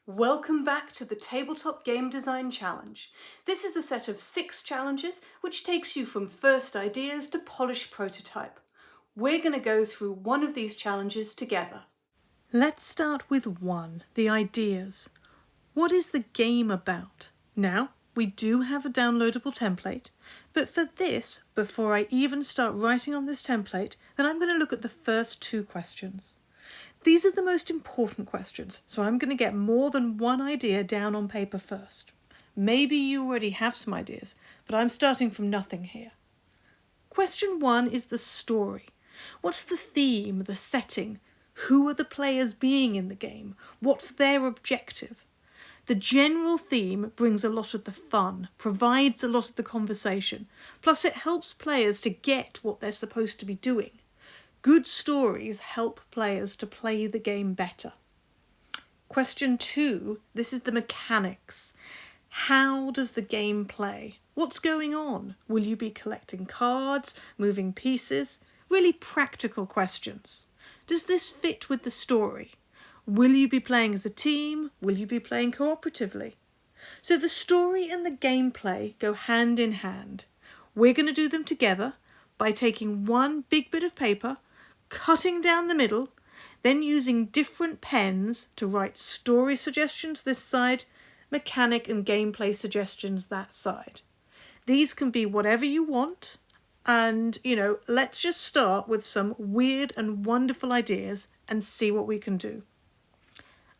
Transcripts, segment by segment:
Welcome back to the Tabletop Game Design Challenge. This is a set of 6 challenges which takes you from first ideas to polished prototype. We're going to go through one of these challenges together. Let's start with 1, the ideas. What is the game about? Now, we do have a downloadable template, but for this, before I even start writing on this template, then I'm going to look at the first 2 questions. These are the most important questions, so I'm going to get more than one idea down on paper first. Maybe you already have some ideas, but I'm starting from nothing here. Question 1 is the story. What's the theme, the setting? Who are the players being in the game? What's their objective? The general theme brings a lot of the fun, provides a lot of the conversation, plus it helps players to get what they're supposed to be doing. Good stories help players to play the game better. Question 2, this is the mechanics. How does the game play? What's going on? Will you be collecting cards, moving pieces? Really practical questions. Does this fit with the story? Will you be playing as a team? Will you be playing cooperatively? So the story and the gameplay go hand in hand. We're going to do them together by taking one big bit of paper, cutting down the middle, then using different pens to write story suggestions this side, mechanic and gameplay suggestions that side. These can be whatever you want, and let's just start with some weird and wonderful ideas and see what we can do.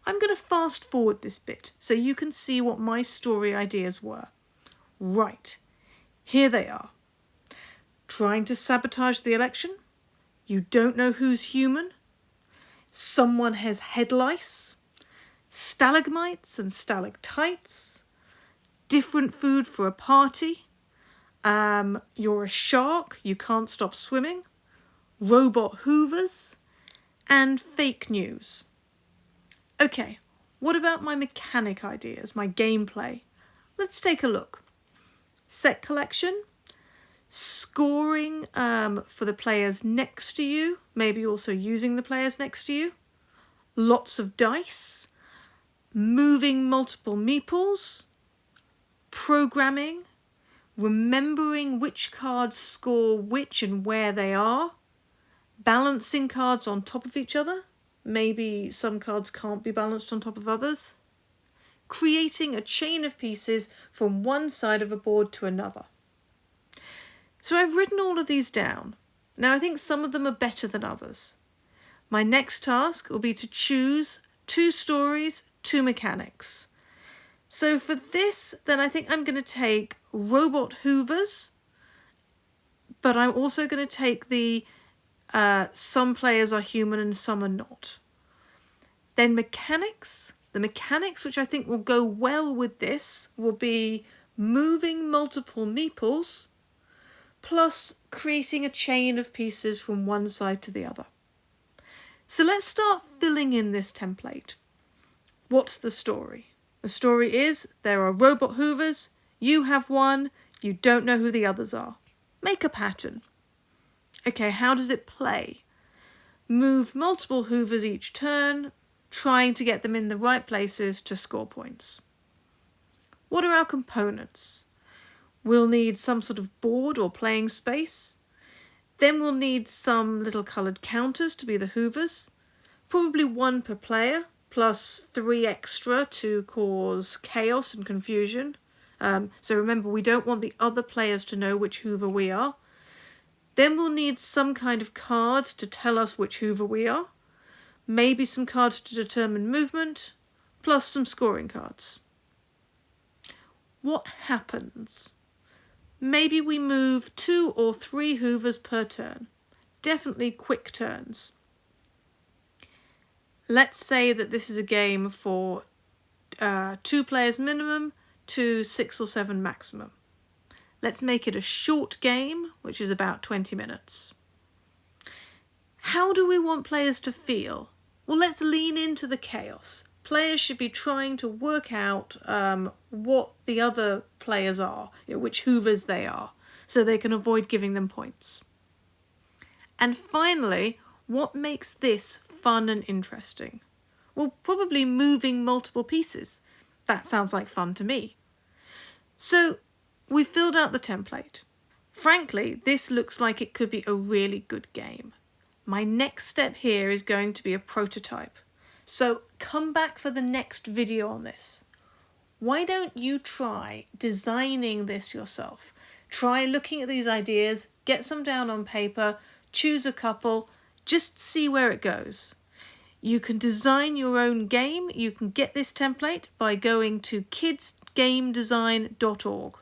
I'm going to fast forward this bit so you can see what my story ideas were. Right, here they are. Trying to sabotage the election? You don't know who's human? Someone has head lice? Stalagmites and stalactites? Different food for a party? You're a shark, you can't stop swimming? Robot hoovers? And fake news. Okay, what about my mechanic ideas, my gameplay? Let's take a look. Set collection. Scoring for the players next to you, maybe also using the players next to you. Lots of dice. Moving multiple meeples. Programming. Remembering which cards score which and where they are. Balancing cards on top of each other. Maybe some cards can't be balanced on top of others. Creating a chain of pieces from one side of a board to another. So I've written all of these down. Now I think some of them are better than others. My next task will be to choose 2 stories, 2 mechanics. So for this, then I think I'm going to take robot hoovers, but I'm also going to take the some players are human and some are not. Then mechanics. The mechanics which I think will go well with this will be moving multiple meeples, plus creating a chain of pieces from one side to the other. So let's start filling in this template. What's the story? The story is there are robot hoovers, you have one, you don't know who the others are. Make a pattern. Okay, how does it play? Move multiple hoovers each turn, trying to get them in the right places to score points. What are our components? We'll need some sort of board or playing space. Then we'll need some little coloured counters to be the hoovers. Probably 1 per player, plus 3 extra to cause chaos and confusion. So remember, we don't want the other players to know which hoover we are. Then we'll need some kind of cards to tell us which hoover we are. Maybe some cards to determine movement, plus some scoring cards. What happens? Maybe we move 2 or 3 hoovers per turn. Definitely quick turns. Let's say that this is a game for 2 players minimum to 6 or 7 maximum. Let's make it a short game, which is about 20 minutes. How do we want players to feel? Well, let's lean into the chaos. Players should be trying to work out what the other players are, which hoovers they are, so they can avoid giving them points. And finally, what makes this fun and interesting? Well, probably moving multiple pieces. That sounds like fun to me. So we filled out the template. Frankly, this looks like it could be a really good game. My next step here is going to be a prototype. So come back for the next video on this. Why don't you try designing this yourself? Try looking at these ideas, get some down on paper, choose a couple, just see where it goes. You can design your own game. You can get this template by going to kidsgamedesign.org.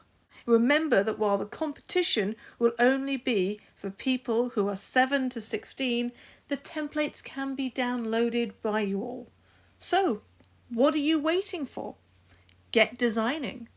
Remember that while the competition will only be for people who are 7 to 16, the templates can be downloaded by you all. So, what are you waiting for? Get designing.